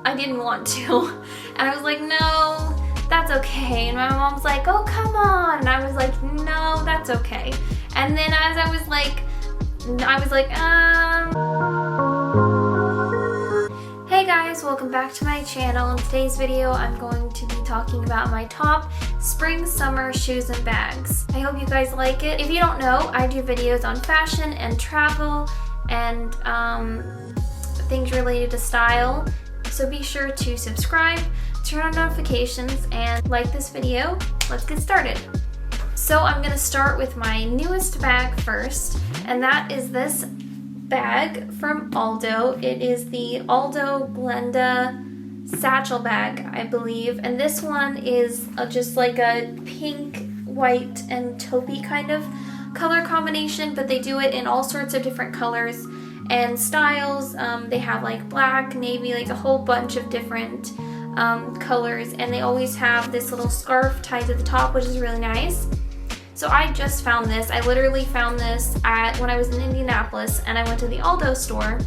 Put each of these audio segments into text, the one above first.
I didn't want to. And I was like, no, that's okay. And my mom was like, oh, come on. And I was like, no, that's okay. And then as I was like, Hey guys, welcome back to my channel. In today's video, I'm going to be talking about my top spring summer shoes and bags. I hope you guys like it. If you don't know, I do videos on fashion and travel and things related to style. So be sure to subscribe, turn on notifications, and like this video. Let's get started. So I'm gonna start with my newest bag first, and that is this bag from Aldo. It is the Aldo Glenda Satchel bag, I believe, and this one is just like a pink, white, and taupey kind of color combination, but they do it in all sorts of different colors and styles. They have like black, navy, like a whole bunch of different colors, and they always have this little scarf tied to the top, which is really nice. So I just found this. I literally found this when I was in Indianapolis, and I went to the Aldo store,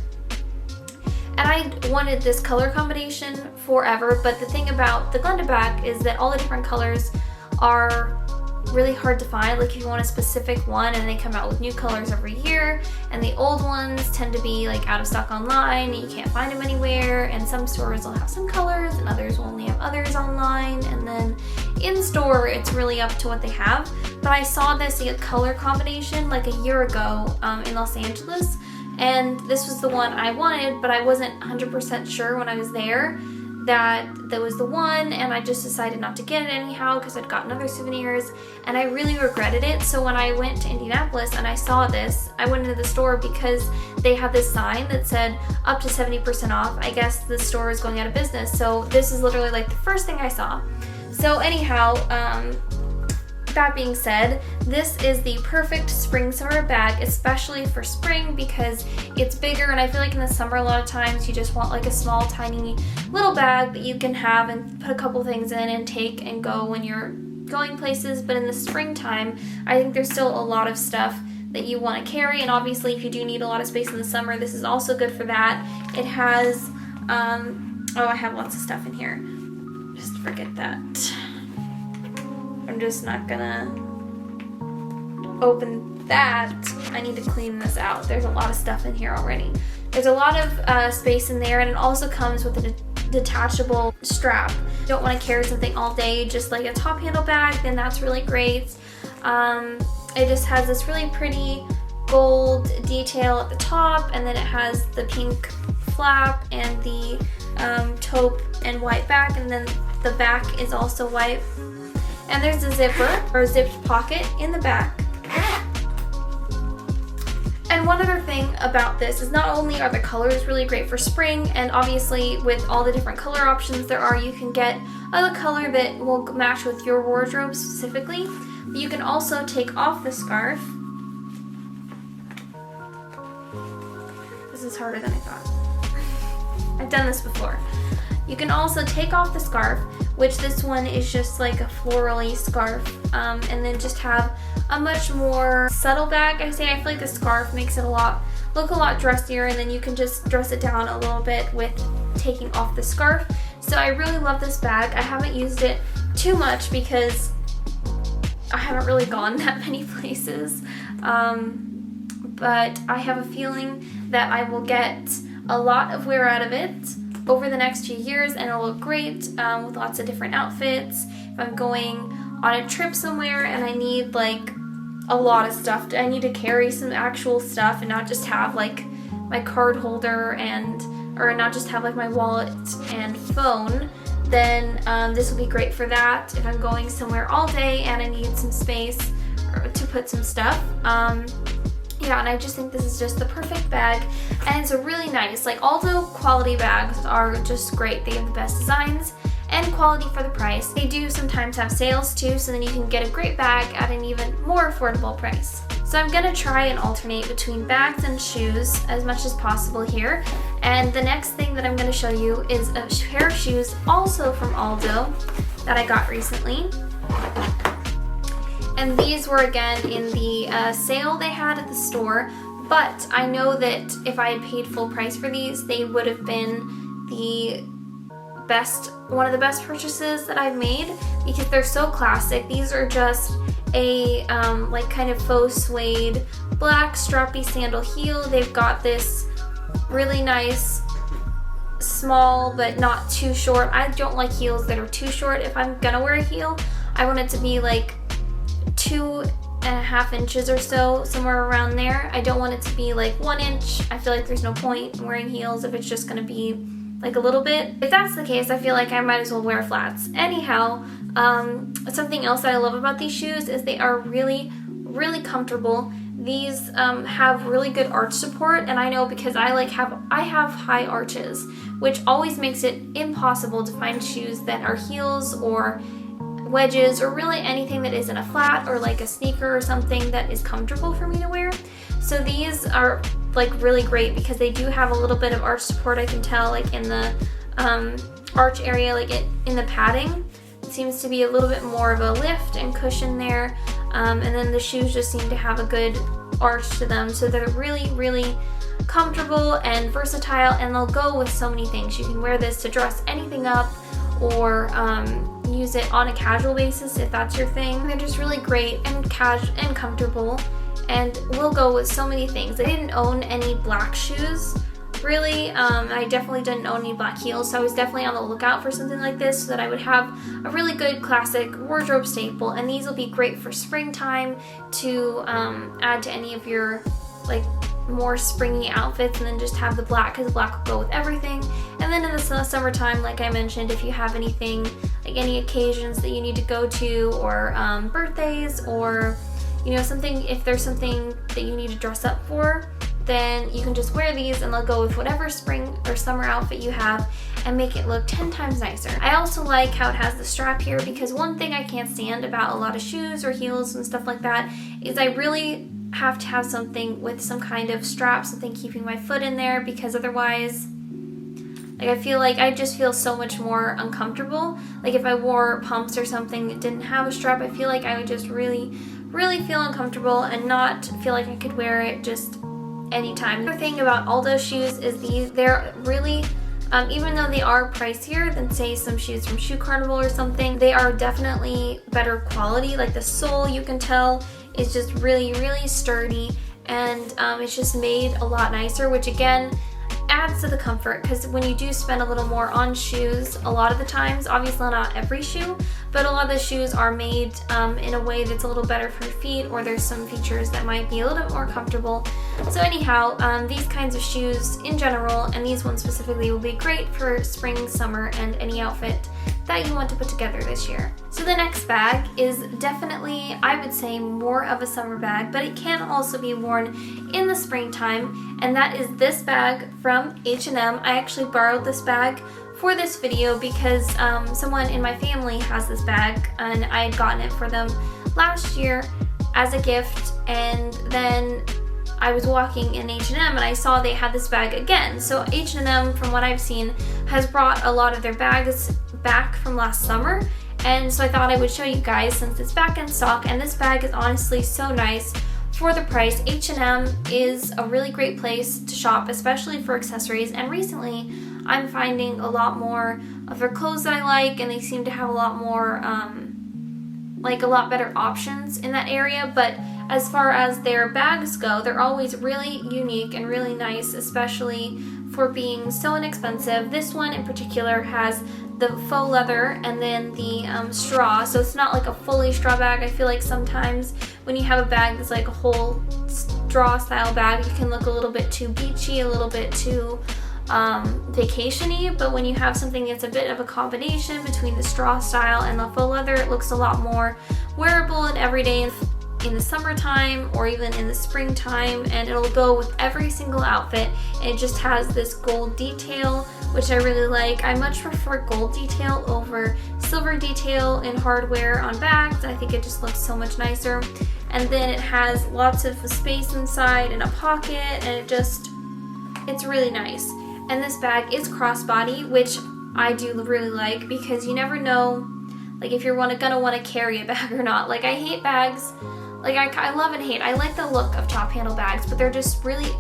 and I wanted this color combination forever, but the thing about the Glenda bag is that all the different colors are really hard to find. Like if you want a specific one, and they come out with new colors every year, and the old ones tend to be like out of stock online and you can't find them anywhere, and some stores will have some colors and others will only have others online, and then in store it's really up to what they have. But I saw this color combination like a year ago in Los Angeles, and this was the one I wanted, but I wasn't 100% sure when I was there that was the one, and I just decided not to get it anyhow because I'd gotten other souvenirs, and I really regretted it. So when I went to Indianapolis and I saw this, I went into the store because they had this sign that said up to 70% off. I guess the store is going out of business, so this is literally like the first thing I saw. So anyhow, that being said, this is the perfect spring summer bag, especially for spring because it's bigger, and I feel like in the summer a lot of times you just want like a small tiny little bag that you can have and put a couple things in and take and go when you're going places. But in the springtime, I think there's still a lot of stuff that you want to carry, and obviously if you do need a lot of space in the summer, this is also good for that. It has oh, I have lots of stuff in here. Just forget that. I'm just not gonna open that. I need to clean this out. There's a lot of stuff in here already. There's a lot of space in there, and it also comes with a detachable strap. You don't want to carry something all day, just like a top handle bag, then that's really great. It just has this really pretty gold detail at the top, and then it has the pink flap and the taupe and white back, and then the back is also white. And there's a zipper or a zipped pocket in the back. And one other thing about this is not only are the colors really great for spring, and obviously with all the different color options there are, you can get a color that will match with your wardrobe specifically. But you can also take off the scarf. This is harder than I thought. I've done this before. You can also take off the scarf, which this one is just like a florally scarf, and then just have a much more subtle bag. I feel like the scarf makes it look a lot dressier, and then you can just dress it down a little bit with taking off the scarf. So I really love this bag. I haven't used it too much because I haven't really gone that many places, but I have a feeling that I will get a lot of wear out of it over the next few years, and it'll look great with lots of different outfits. If I'm going on a trip somewhere and I need like a lot of stuff, I need to carry some actual stuff and not just have like my card holder or not just have like my wallet and phone, then this will be great for that. If I'm going somewhere all day and I need some space to put some stuff, yeah, and I just think this is just the perfect bag, and it's a really nice, like Aldo quality bags are just great. They have the best designs and quality for the price. They do sometimes have sales too, so then you can get a great bag at an even more affordable price. So I'm gonna try and alternate between bags and shoes as much as possible here. And the next thing that I'm gonna show you is a pair of shoes also from Aldo that I got recently. And these were again in the sale they had at the store, but I know that if I had paid full price for these, they would have been the one of the best purchases that I've made because they're so classic. These are just a like kind of faux suede black strappy sandal heel. They've got this really nice small but not too short. I don't like heels that are too short. If I'm gonna wear a heel, I want it to be like 2.5 inches or so, somewhere around there. I don't want it to be like 1 inch. I feel like there's no point in wearing heels if it's just gonna be like a little bit. If that's the case, I feel like I might as well wear flats. Anyhow, something else that I love about these shoes is they are really, really comfortable. These have really good arch support, and I know because I have high arches, which always makes it impossible to find shoes that are heels or wedges or really anything that isn't a flat or like a sneaker or something that is comfortable for me to wear. So these are like really great because they do have a little bit of arch support. I can tell like in the arch area, like in the padding, it seems to be a little bit more of a lift and cushion there. And then the shoes just seem to have a good arch to them, so they're really, really comfortable and versatile, and they'll go with so many things. You can wear this to dress anything up or use it on a casual basis if that's your thing. They're just really great and and comfortable and will go with so many things. I didn't own any black shoes really. I definitely didn't own any black heels, so I was definitely on the lookout for something like this so that I would have a really good classic wardrobe staple, and these will be great for springtime to add to any of your like more springy outfits, and then just have the black because black will go with everything. And then in the summertime, like I mentioned, if you have anything like any occasions that you need to go to or birthdays or something, if there's something that you need to dress up for, then you can just wear these and they'll go with whatever spring or summer outfit you have and make it look 10 times nicer. I also like how it has the strap here because one thing I can't stand about a lot of shoes or heels and stuff like that is I really have to have something with some kind of strap, something keeping my foot in there, because otherwise like I feel like I just feel so much more uncomfortable. Like if I wore pumps or something that didn't have a strap, I feel like I would just really feel uncomfortable and not feel like I could wear it just anytime. Another thing about Aldo shoes is they're really, even though they are pricier than say some shoes from Shoe Carnival or something, they are definitely better quality. Like the sole, you can tell, is just really, really sturdy, and it's just made a lot nicer, which again adds to the comfort, because when you do spend a little more on shoes, a lot of the times, obviously not every shoe, but a lot of the shoes are made in a way that's a little better for your feet, or there's some features that might be a little bit more comfortable. So anyhow, these kinds of shoes in general, and these ones specifically, will be great for spring, summer, and any outfit that you want to put together this year. So the next bag is definitely, I would say, more of a summer bag, but it can also be worn in the springtime, and that is this bag from H&M. I actually borrowed this bag for this video because someone in my family has this bag, and I had gotten it for them last year as a gift, and then I was walking in H&M and I saw they had this bag again. So H&M, from what I've seen, has brought a lot of their bags back from last summer, and so I thought I would show you guys since it's back in stock. And this bag is honestly so nice for the price. H&M is a really great place to shop, especially for accessories, and recently I'm finding a lot more of their clothes that I like, and they seem to have a lot more like a lot better options in that area. But as far as their bags go, they're always really unique and really nice, especially for being so inexpensive. This one in particular has the faux leather and then the straw, so it's not like a fully straw bag. I feel like sometimes when you have a bag that's like a whole straw style bag, it can look a little bit too beachy, a little bit too vacation-y, but when you have something that's a bit of a combination between the straw style and the faux leather, it looks a lot more wearable and everyday in the summertime or even in the springtime, and it'll go with every single outfit. And it just has this gold detail, which I really like. I much prefer gold detail over silver detail in hardware on bags. I think it just looks so much nicer. And then it has lots of space inside and a pocket, and it's really nice. And this bag is crossbody, which I do really like, because you never know like if you're gonna want to carry a bag or not. Like I hate bags. Like I love and hate. I like the look of top handle bags, but they're just really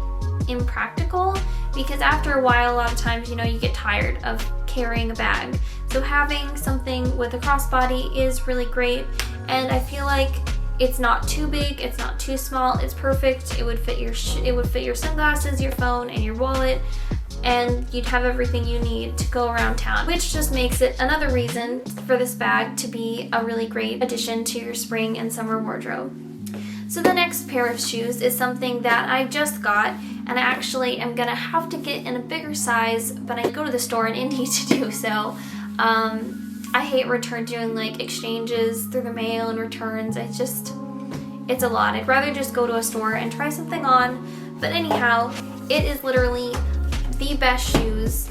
impractical, because after a while, a lot of times, you get tired of carrying a bag. So having something with a crossbody is really great, and I feel like it's not too big, it's not too small, it's perfect. It would fit your sunglasses, your phone, and your wallet, and you'd have everything you need to go around town, which just makes it another reason for this bag to be a really great addition to your spring and summer wardrobe. So the next pair of shoes is something that I just got, and I actually am gonna have to get in a bigger size, but I go to the store in Indy to do so. I hate doing like exchanges through the mail and returns. It's a lot. I'd rather just go to a store and try something on. But anyhow, it is literally the best shoes.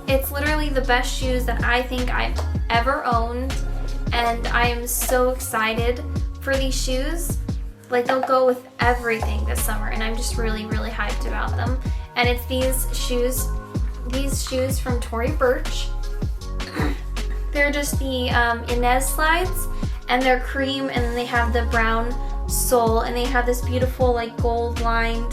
It's literally the best shoes that I think I've ever owned, and I am so excited for these shoes. Like, they'll go with everything this summer, and I'm just really, really hyped about them. And it's these shoes from Tory Burch. They're just the Inez slides, and they're cream, and then they have the brown sole, and they have this beautiful like gold lined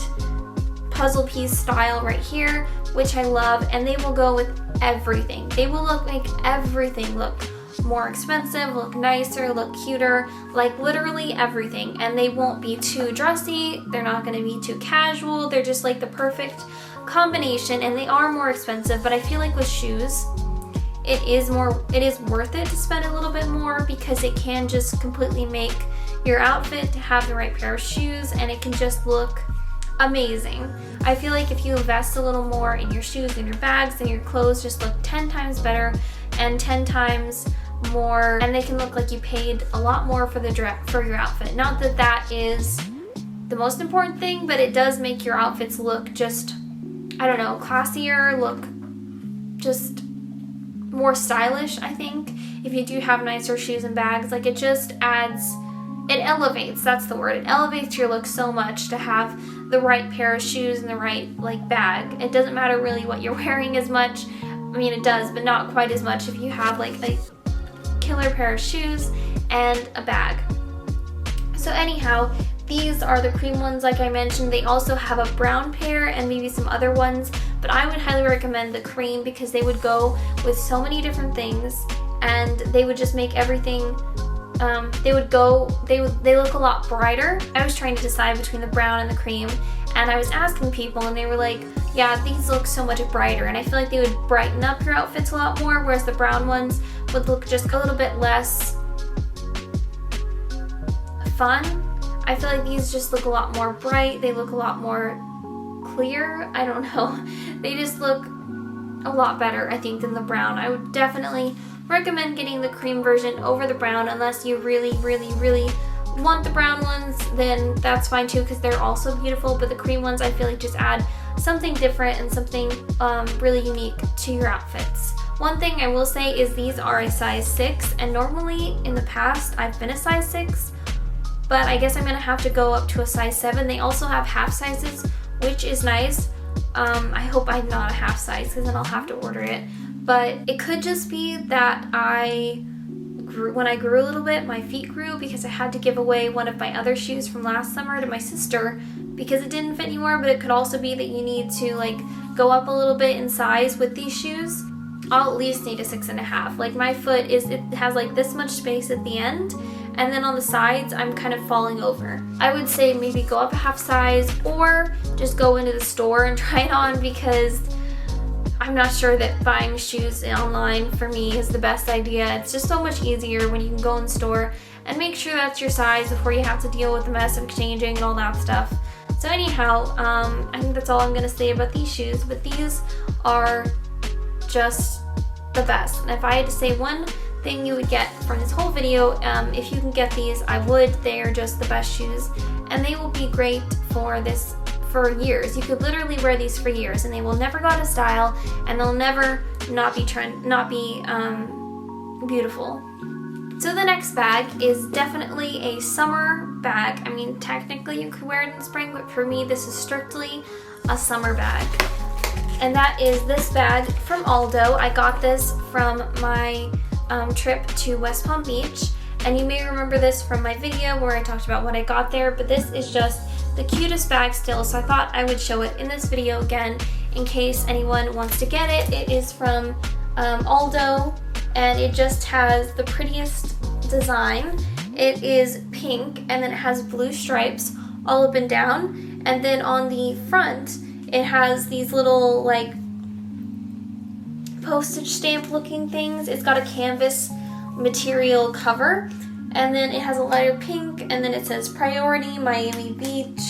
puzzle piece style right here, which I love, and they will go with everything. They will make everything look more expensive, look nicer, look cuter, like literally everything. And they won't be too dressy, they're not going to be too casual, they're just like the perfect combination. And they are more expensive, but I feel like with shoes, it is worth it to spend a little bit more, because it can just completely make your outfit to have the right pair of shoes, and it can just look amazing. I feel like if you invest a little more in your shoes and your bags, then your clothes just look 10 times better and 10 times more, and they can look like you paid a lot more for your outfit. Not that that is the most important thing, but it does make your outfits look just, I don't know, classier, look just more stylish, I think. If you do have nicer shoes and bags, like it just adds, it elevates, that's the word. It elevates your look so much to have the right pair of shoes and the right like bag. It doesn't matter really what you're wearing as much. I mean, it does, but not quite as much if you have like a killer pair of shoes and a bag. So anyhow, these are the cream ones like I mentioned. They also have a brown pair and maybe some other ones, but I would highly recommend the cream because they would go with so many different things, and they would just make everything they look a lot brighter. I was trying to decide between the brown and the cream, and I was asking people, and they were like, yeah, these look so much brighter, and I feel like they would brighten up your outfits a lot more, whereas the brown ones would look just a little bit less fun. I feel like these just look a lot more bright, they look a lot more clear, I don't know. They just look a lot better, I think, than the brown. I would definitely recommend getting the cream version over the brown, unless you really, really, really want the brown ones, then that's fine too, because they're also beautiful. But the cream ones, I feel like, just add something different and something really unique to your outfits. One thing I will say is these are a size 6, and normally in the past I've been a size 6, but I guess I'm gonna have to go up to a size 7. They also have half sizes, which is nice. I hope I'm not a half size, because then I'll have to order it. But it could just be that when I grew a little bit, my feet grew, because I had to give away one of my other shoes from last summer to my sister because it didn't fit anymore. But it could also be that you need to like go up a little bit in size with these shoes. I'll at least need a 6.5. Like my foot it has like this much space at the end, and then on the sides I'm kind of falling over. I would say maybe go up a half size, or just go into the store and try it on, because I'm not sure that buying shoes online for me is the best idea. It's just so much easier when you can go in the store and make sure that's your size before you have to deal with the mess of exchanging and all that stuff. So anyhow, I think that's all I'm gonna say about these shoes, but these are just the best. And if I had to say one thing you would get from this whole video, if you can get these, I would. They are just the best shoes, and they will be great for years. You could literally wear these for years, and they will never go out of style, and they'll never not be beautiful. So the next bag is definitely a summer bag. I mean, technically you could wear it in spring, but for me this is strictly a summer bag. And that is this bag from Aldo. I got this from my trip to West Palm Beach, and you may remember this from my video where I talked about what I got there, but this is just the cutest bag still, so I thought I would show it in this video again. in case anyone wants to get it. It is from Aldo, and it just has the prettiest design. It is pink, and then it has blue stripes all up and down, and then on the front it has these little like postage stamp looking things. It's got a canvas material cover, and then it has a lighter pink, and then it says Priority, Miami Beach,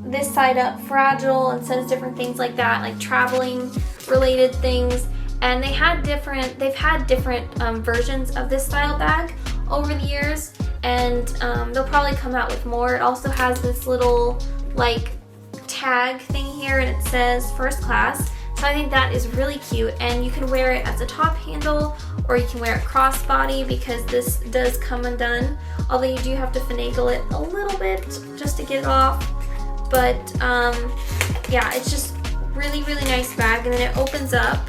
this side up Fragile, and says different things like that, like traveling related things. And they've had different versions of this style bag over the years, and they'll probably come out with more. It also has this little like tag thing here, and it says first class. So I think that is really cute, and you can wear it as a top handle, or you can wear it crossbody, because this does come undone, although you do have to finagle it a little bit just to get it off. But yeah, it's just really nice bag. And then it opens up,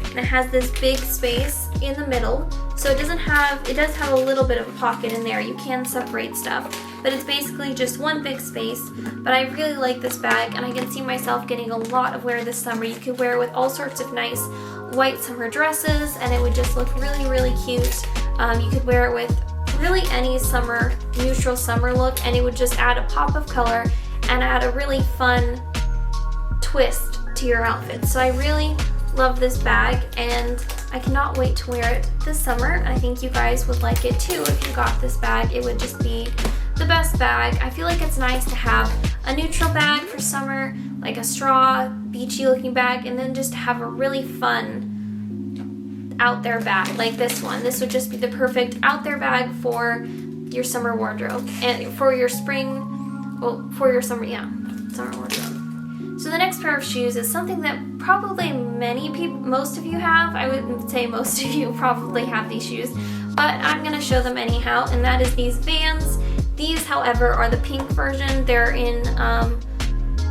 and it has this big space in the middle. So it does have a little bit of a pocket in there. You can separate stuff, but it's basically just one big space. But I really like this bag, and I can see myself getting a lot of wear this summer. You could wear it with all sorts of nice white summer dresses, and it would just look really cute. You could wear it with really any summer, neutral summer look, and it would just add a pop of color and add a really fun twist to your outfit. So I really love this bag, and I cannot wait to wear it this summer. I think you guys would like it too if you got this bag. It would just be the best bag. I feel like it's nice to have a neutral bag for summer, like a straw, beachy looking bag, and then just have a really fun out there bag like this one. This would just be the perfect out there bag for your summer wardrobe, and for your spring, well, for your summer, yeah, summer wardrobe. So the next pair of shoes is something that probably most of you have. I would say most of you probably have these shoes, but I'm gonna show them anyhow, and that is these Vans. These, however, are the pink version. They're in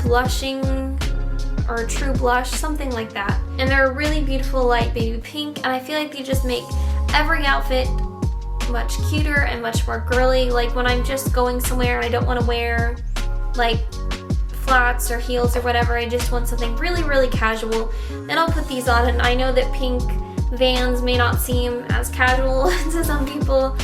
blushing or true blush, something like that. And they're a really beautiful light baby pink, and I feel like they just make every outfit much cuter and much more girly. Like when I'm just going somewhere and I don't want to wear like flats or heels or whatever, I just want something really casual, then I'll put these on. And I know that pink Vans may not seem as casual to some people.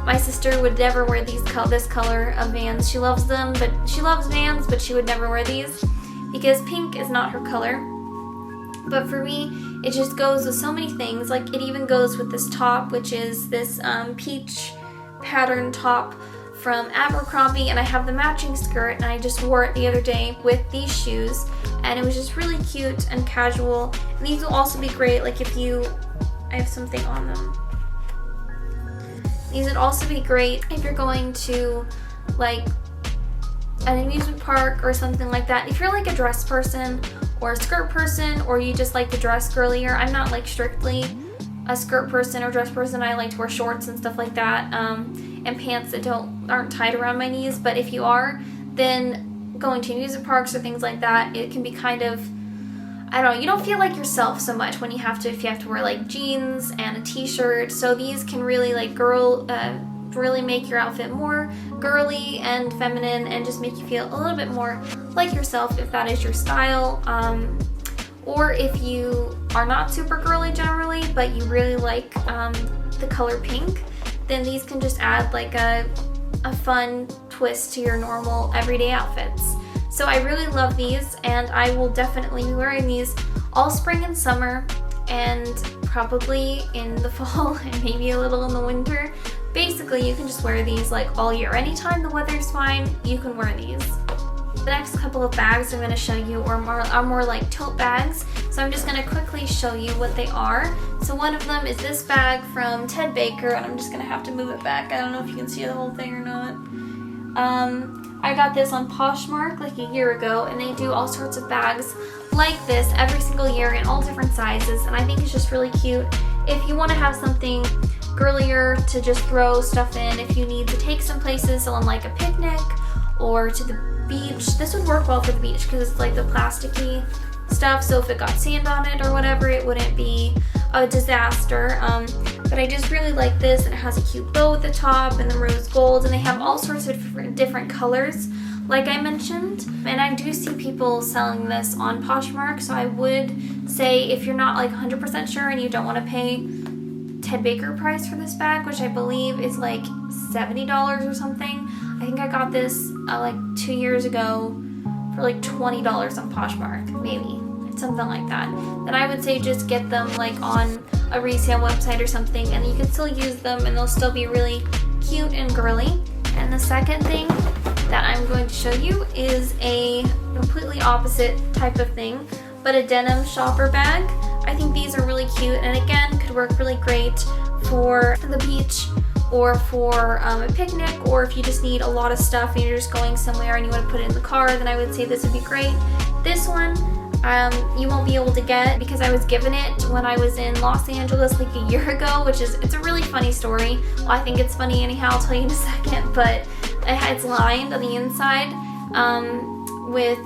My sister would never wear this color of Vans. She loves them, but she loves Vans, but she would never wear these because pink is not her color. But for me, it just goes with so many things. Like it even goes with this top, which is this peach pattern top from Abercrombie, and I have the matching skirt, and I just wore it the other day with these shoes, and it was just really cute and casual. And these will also be great, like if I have something on them. These would also be great if you're going to like an amusement park or something like that. If you're like a dress person or a skirt person, or you just like to dress girlier. I'm not like strictly a skirt person or dress person. I like to wear shorts and stuff like that, and pants that aren't tied around my knees. But if you are, then going to amusement parks or things like that, it can be kind of, I don't know, you don't feel like yourself so much when if you have to wear like jeans and a t-shirt. So these can really like really make your outfit more girly and feminine, and just make you feel a little bit more like yourself if that is your style. Or if you are not super girly generally, but you really like the color pink, then these can just add like a fun twist to your normal everyday outfits. So I really love these, and I will definitely be wearing these all spring and summer, and probably in the fall and maybe a little in the winter. Basically, you can just wear these like all year. Anytime the weather's fine, you can wear these. The next couple of bags I'm going to show you are more like tote bags. So I'm just going to quickly show you what they are. So one of them is this bag from Ted Baker, and I'm just going to have to move it back. I don't know if you can see the whole thing or not. I got this on Poshmark like a year ago, and they do all sorts of bags like this every single year in all different sizes, and I think it's just really cute. If you want to have something girlier to just throw stuff in, if you need to take some places on like a picnic or to the beach, this would work well for the beach because it's like the plasticky stuff, so if it got sand on it or whatever, it wouldn't be a disaster. But I just really like this. It has a cute bow at the top and the rose gold, and they have all sorts of different colors. like I mentioned. And I do see people selling this on Poshmark, so I would say if you're not like 100% sure and you don't want to pay Ted Baker price for this bag, which I believe is like $70 or something. I think I got this like 2 years ago for like $20 on Poshmark, maybe. Something like that. Then I would say just get them like on a resale website or something, and you can still use them and they'll still be really cute and girly. And the second thing that I'm going to show you is a completely opposite type of thing, but a Denim Shopper Bag. I think these are really cute, and again could work really great for the beach or for a picnic, or if you just need a lot of stuff and you're just going somewhere and you want to put it in the car, then I would say this would be great. This one you won't be able to get because I was given it when I was in Los Angeles like a year ago, it's a really funny story. Well, I think it's funny anyhow, I'll tell you in a second, but it's lined on the inside with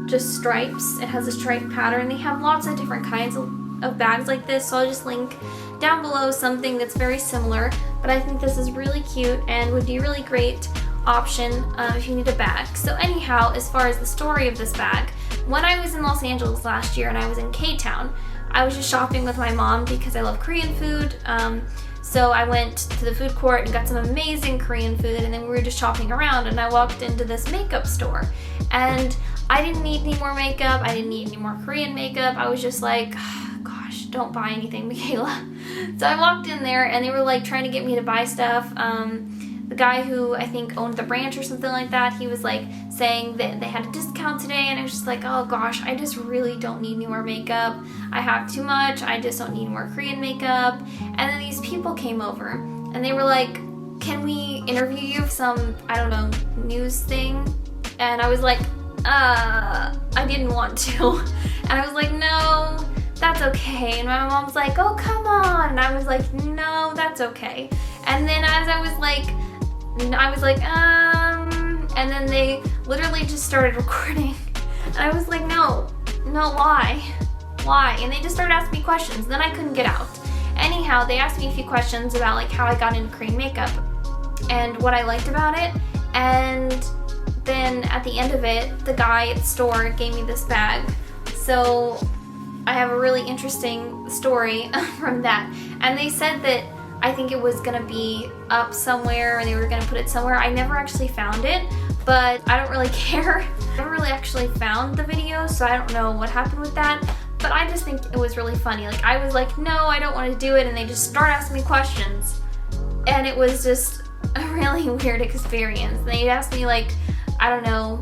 just stripes. It has a stripe pattern. They have lots of different kinds of bags like this, so I'll just link down below something that's very similar, but I think this is really cute and would be a really great option if you need a bag. So anyhow, as far as the story of this bag, when I was in Los Angeles last year and I was in K-Town, I was just shopping with my mom because I love Korean food. So I went to the food court and got some amazing Korean food, and then we were just shopping around, and I walked into this makeup store and I didn't need any more makeup. I didn't need any more Korean makeup. I was just like, gosh, don't buy anything, Mikaela. So I walked in there and they were like trying to get me to buy stuff. The guy who I think owned the branch or something like that, he was like saying that they had a discount today, and I was just like, oh gosh, I just really don't need any more makeup. I have too much. I just don't need more Korean makeup. And then these people came over and they were like, can we interview you for some, I don't know, news thing? And I was like, I didn't want to. And I was like, no, that's okay. And my mom was like, oh, come on. And I was like, no, that's okay. And then as I was like, and then they literally just started recording. And I was like, no, why? And they just started asking me questions. Then I couldn't get out. Anyhow, they asked me a few questions about like how I got into Korean makeup and what I liked about it. And then at the end of it, the guy at the store gave me this bag. So I have a really interesting story from that. And they said that I think it was gonna be up somewhere and they were gonna put it somewhere. I never actually found it, but I don't really care. I never really actually found the video, so I don't know what happened with that. But I just think it was really funny. Like I was like, no, I don't want to do it, and they just start asking me questions. And it was just a really weird experience. They asked me like, I don't know,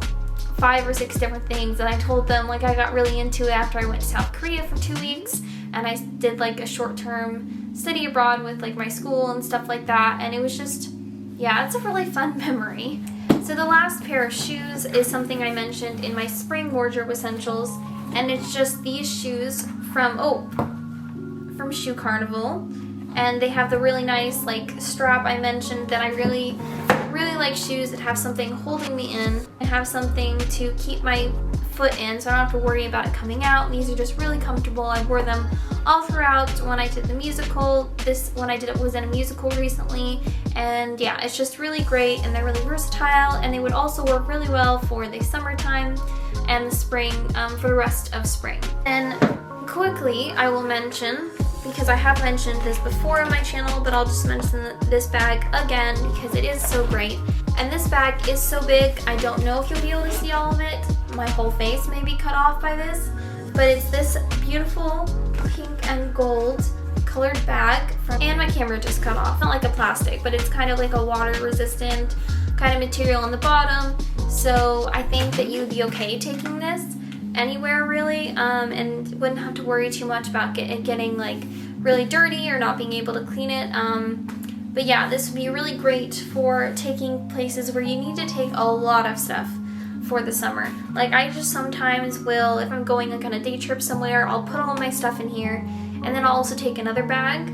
5 or 6 different things, and I told them like I got really into it after I went to South Korea for 2 weeks, and I did like a short-term study abroad with like my school and stuff like that, and it was just, yeah, it's a really fun memory. So the last pair of shoes is something I mentioned in my spring wardrobe essentials, and it's just these shoes from Shoe Carnival, and they have the really nice like strap I mentioned that I really like shoes that have something holding me in and have something to keep my foot in, so I don't have to worry about it coming out. And these are just really comfortable. I wore them all throughout when I did the musical. This one I did it was in a musical recently, and yeah, it's just really great, and they're really versatile, and they would also work really well for the summertime and the spring, for the rest of spring. And quickly I will mention, because I have mentioned this before on my channel, but I'll just mention this bag again because it is so great. And this bag is so big, I don't know if you'll be able to see all of it. My whole face may be cut off by this, but it's this beautiful pink and gold colored bag and my camera just cut off. Not like a plastic, but it's kind of like a water resistant kind of material on the bottom. So I think that you would be okay taking this anywhere really, and wouldn't have to worry too much about it getting like really dirty or not being able to clean it. But yeah, this would be really great for taking places where you need to take a lot of stuff for the summer. Like I just sometimes will, if I'm going like on a day trip somewhere, I'll put all my stuff in here, and then I'll also take another bag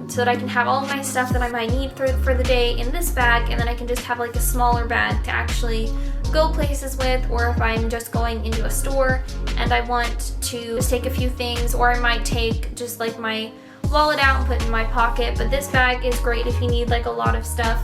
so that I can have all of my stuff that I might need for the day in this bag, and then I can just have like a smaller bag to actually go places with, or if I'm just going into a store and I want to just take a few things, or I might take just like my wallet out and put it in my pocket. But this bag is great if you need like a lot of stuff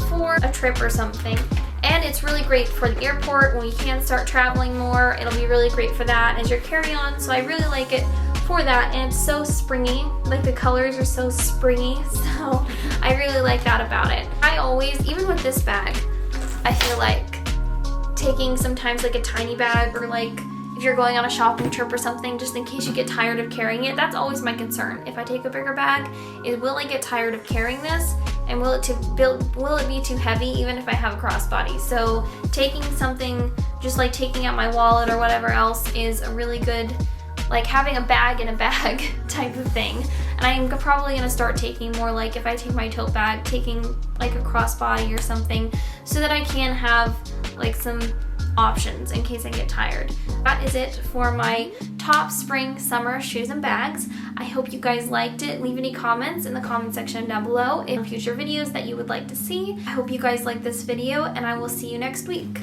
for a trip or something. And it's really great for the airport when you can start traveling more. It'll be really great for that as your carry-on. So I really like it for that, and it's so springy. Like the colors are so springy, so I really like that about it. I always, even with this bag, I feel like taking sometimes like a tiny bag, or like if you're going on a shopping trip or something, just in case you get tired of carrying it. That's always my concern. If I take a bigger bag, will I get tired of carrying this? And will it be too heavy even if I have a crossbody? So taking something, just like taking out my wallet or whatever else, is a really good, like having a bag in a bag type of thing. And I'm probably gonna start taking more, like if I take my tote bag, taking like a crossbody or something, so that I can have like some options in case I get tired. That is it for my top spring summer shoes and bags. I hope you guys liked it. Leave any comments in the comment section down below in future videos that you would like to see. I hope you guys like this video, and I will see you next week.